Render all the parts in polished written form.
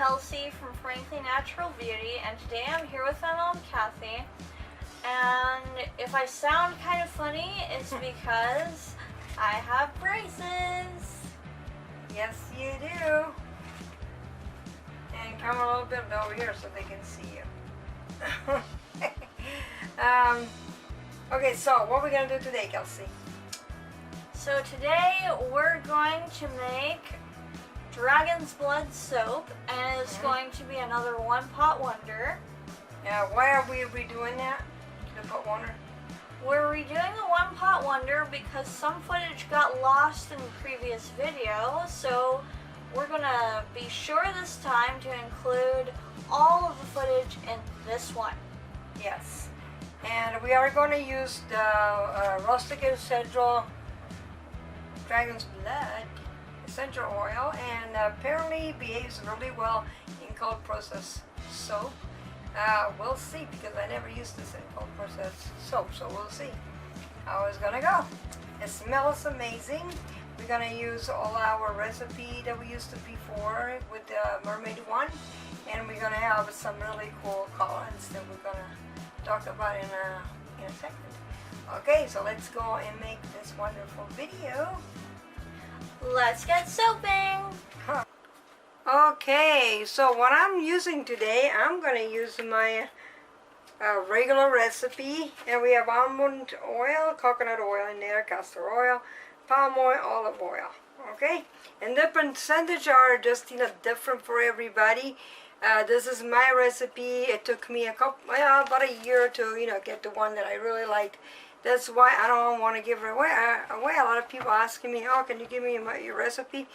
Kelsey from Frankly Natural Beauty, and today I'm here with my mom, Cathy. And if I sound kind of funny, it's because I have braces. Yes, you do. And come a little bit over here so they can see you. Okay, so what are we going to do today, Kelsey? So today we're going to make Dragon's Blood soap, and it's going to be another one pot wonder. Yeah, why are we redoing that? The pot wonder? We're redoing the one pot wonder because some footage got lost in the previous video, so we're gonna be sure this time to include all of the footage in this one. Yes. And we are going to use the rustic essential Dragon's Blood essential oil, and apparently behaves really well in cold process soap. We'll see, because I never used this in cold process soap, so we'll see how it's gonna go. It smells amazing. We're gonna use all our recipe that we used before with the mermaid one, and we're gonna have some really cool colors that we're gonna talk about in a second. Okay, so let's go and make this wonderful video. Let's get soaping! Okay, so what I'm using today, I'm going to use my regular recipe, and we have almond oil, coconut oil in there, castor oil, palm oil, olive oil. Okay, and the percentage are just different for everybody. This is my recipe. It took me about a year to get the one that I really liked. That's why I don't want to give it away. A lot of people asking me, oh, can you give me your recipe?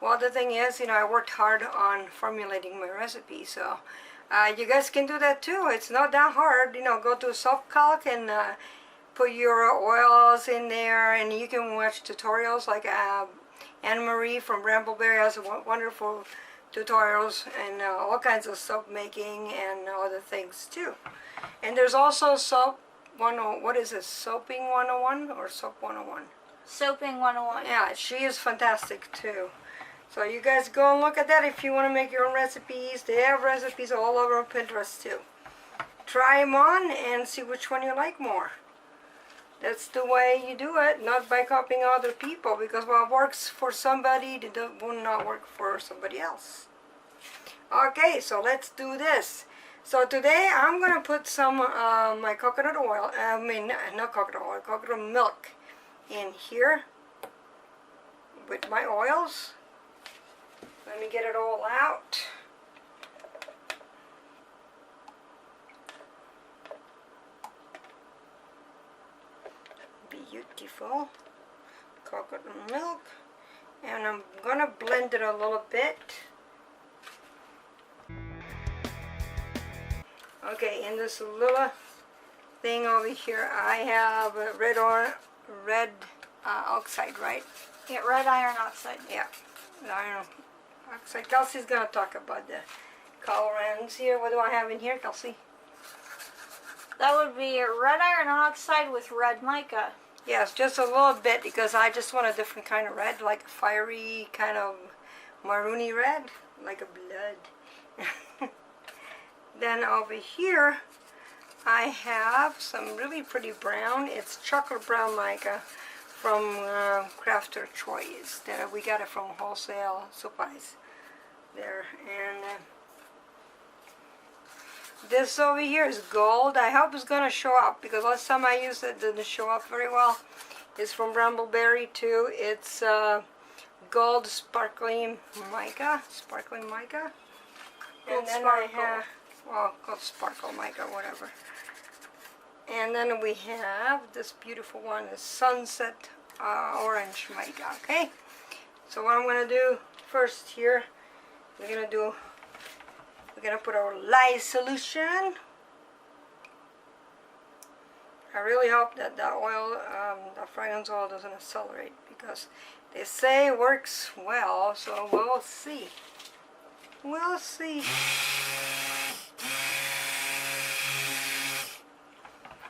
Well, the thing is, I worked hard on formulating my recipe, so you guys can do that too. It's not that hard. Go to Soap Calc and put your oils in there, and you can watch tutorials like Anne-Marie from Brambleberry has wonderful tutorials and all kinds of soap making and other things too. And there's also soap. What is this? Soaping 101 or Soap 101? Soaping 101. Yeah, she is fantastic too. So you guys go and look at that if you want to make your own recipes. They have recipes all over Pinterest too. Try them on and see which one you like more. That's the way you do it, not by copying other people, because what works for somebody will not work for somebody else. Okay, so let's do this. So today I'm going to put some my coconut oil, not coconut oil, coconut milk in here with my oils. Let me get it all out. Beautiful coconut milk. And I'm going to blend it a little bit. Okay, in this little thing over here, I have red oxide, right? Yeah, red iron oxide. Yeah, iron oxide. Kelsey's going to talk about the colorants here. What do I have in here, Kelsey? That would be red iron oxide with red mica. Yes, just a little bit, because I just want a different kind of red, like a fiery kind of maroony red, like a blood. Then over here, I have some really pretty brown. It's chocolate brown mica from Crafter Choice. We got it from wholesale supplies there. And this over here is gold. I hope it's going to show up, because last time I used it didn't show up very well. It's from Brambleberry too. It's gold sparkling mica. And then I have, well, called sparkle mica, whatever. And then we have this beautiful one, is sunset orange mica. Okay, so what I'm going to do first here, we're going to put our lye solution. I really hope that the oil, the fragrance oil doesn't accelerate, because they say it works well, so we'll see. We'll see.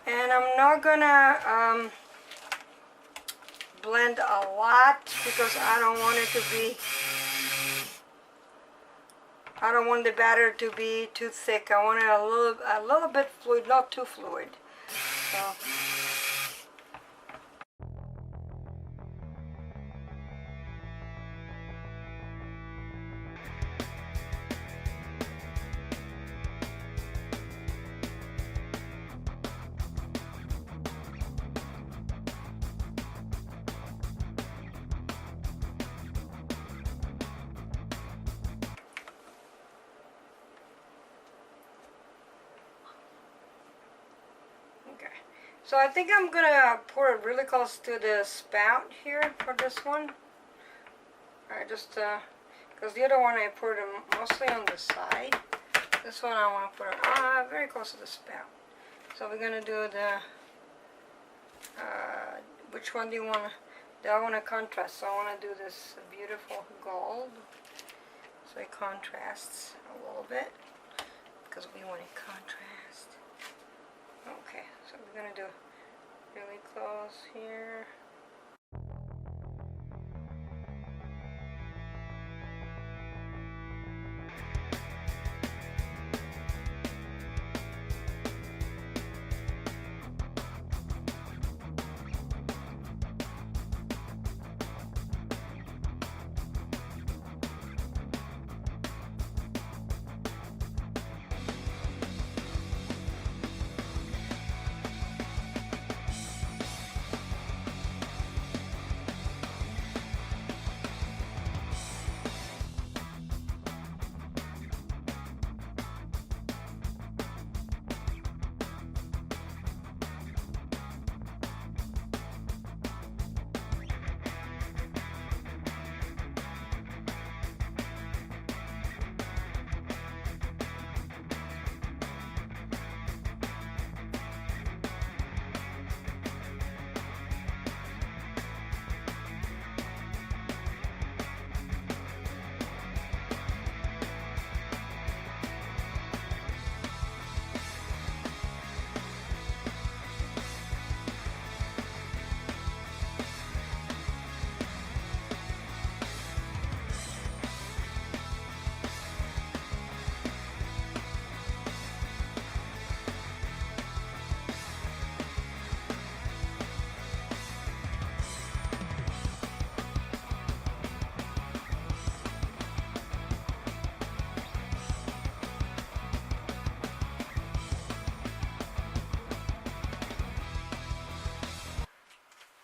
And I'm not gonna blend a lot, because I don't want it to be I don't want the batter to be too thick. I want it a little bit fluid, not too fluid. So. So I think I'm gonna pour it really close to the spout here for this one. I just, because the other one I poured it mostly on the side. This one I want to put it very close to the spout. So we're gonna do the, which one do you want to, I want to contrast. So I want to do this beautiful gold. So it contrasts a little bit, because we want it contrast. Okay, so we're going to do really close here.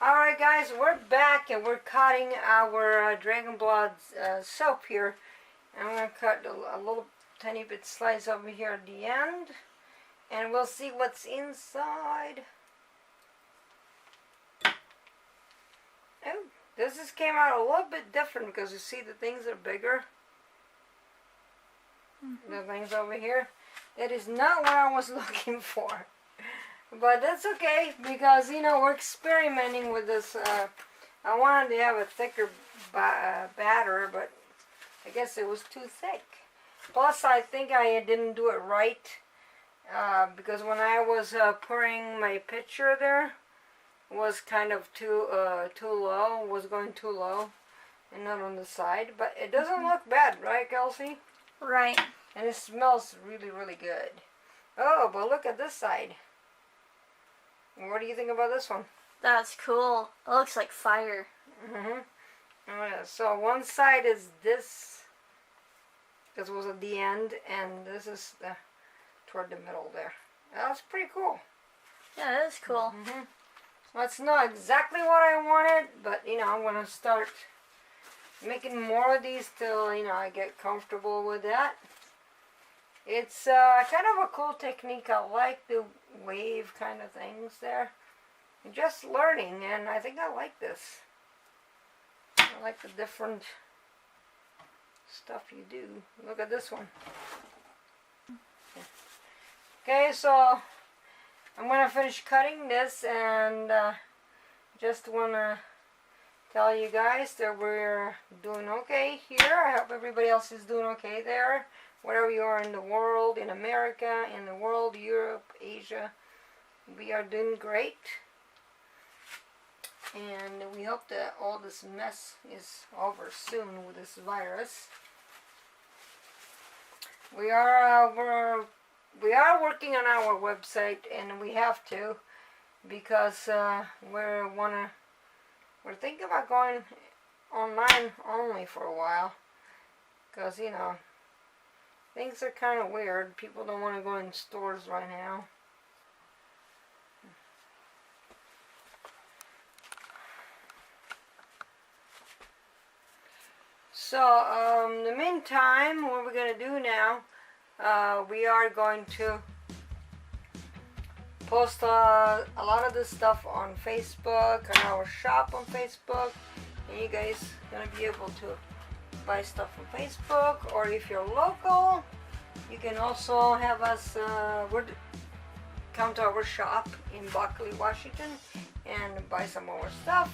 Alright guys, we're back and we're cutting our dragon blood soap here. I'm going to cut a little tiny bit slice over here at the end. And we'll see what's inside. Oh, this came out a little bit different because you see the things are bigger. The things over here. That is not what I was looking for. But that's okay because, you know, we're experimenting with this. I wanted to have a thicker batter, but I guess it was too thick. Plus, I think I didn't do it right because when I was pouring my pitcher there, it was kind of too low, was going too low and not on the side. But it doesn't look bad, right, Kelsey? Right. And it smells really, really good. Oh, but look at this side. What do you think about this one? That's cool. It looks like fire. Oh, yeah. So one side is this. This was at the end, and this is toward the middle there. That's pretty cool. Yeah, it is cool. Well, it's not exactly what I wanted, but you know, I'm gonna start making more of these till you know I get comfortable with that. It's kind of a cool technique. I like the wave kind of things there. I'm just learning, and I think I like this. I like the different stuff you do. Look at this one. Okay, so I'm going to finish cutting this, and just want to tell you guys that we're doing okay here. I hope everybody else is doing okay there. Wherever you are in the world, in America, in the world, Europe, Asia, we are doing great. And we hope that all this mess is over soon with this virus. we are working on our website, and we have to, because we're thinking about going online only for a while, because you know things are kind of weird. People don't want to go in stores right now. So in the meantime, what we're going to do now, we are going to post a lot of this stuff on Facebook, on our shop on Facebook, and you guys are going to be able to buy stuff on Facebook, or if you're local, you can also have us come to our shop in Buckley, Washington, and buy some more stuff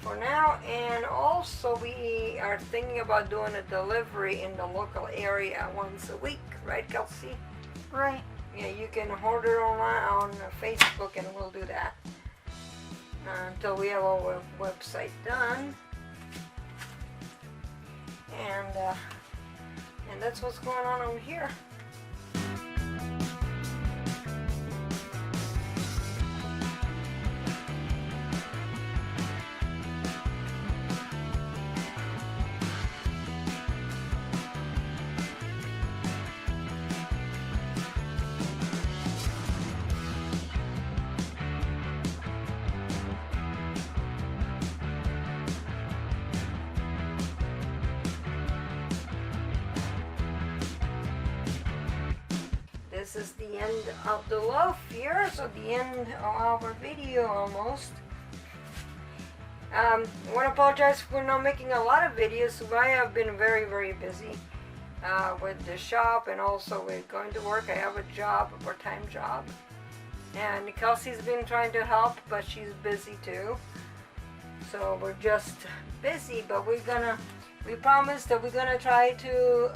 for now. And also we are thinking about doing a delivery in the local area once a week, right, Kelsey? Right. Yeah, you can order online on Facebook, and we'll do that until we have our website done. And that's what's going on over here. This is the end of the loaf here, so the end of our video almost. I want to apologize for not making a lot of videos. I have been very, very busy with the shop, and also with going to work. I have a job, a part-time job, and Kelsey's been trying to help, but she's busy too. So we're just busy, but we promise that we're gonna try to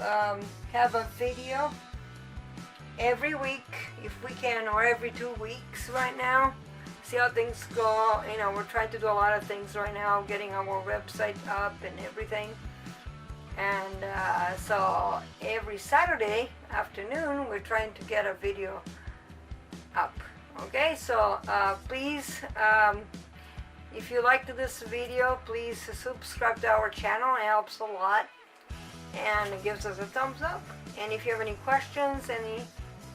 have a video every week if we can, or every 2 weeks right now. See how things go. You know, we're trying to do a lot of things right now, getting our website up and everything. And so every Saturday afternoon we're trying to get a video up. Okay, so please, if you liked this video, please subscribe to our channel. It helps a lot and it gives us a thumbs up. And if you have any questions,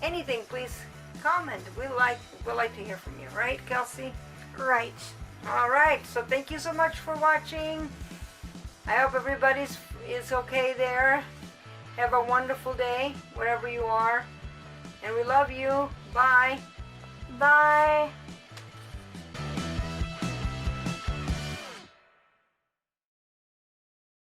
anything, please comment. We'd like to hear from you, right, Kelsey? Right. All right, so thank you so much for watching. I hope everybody's is okay there. Have a wonderful day wherever you are, and we love you. Bye. Bye.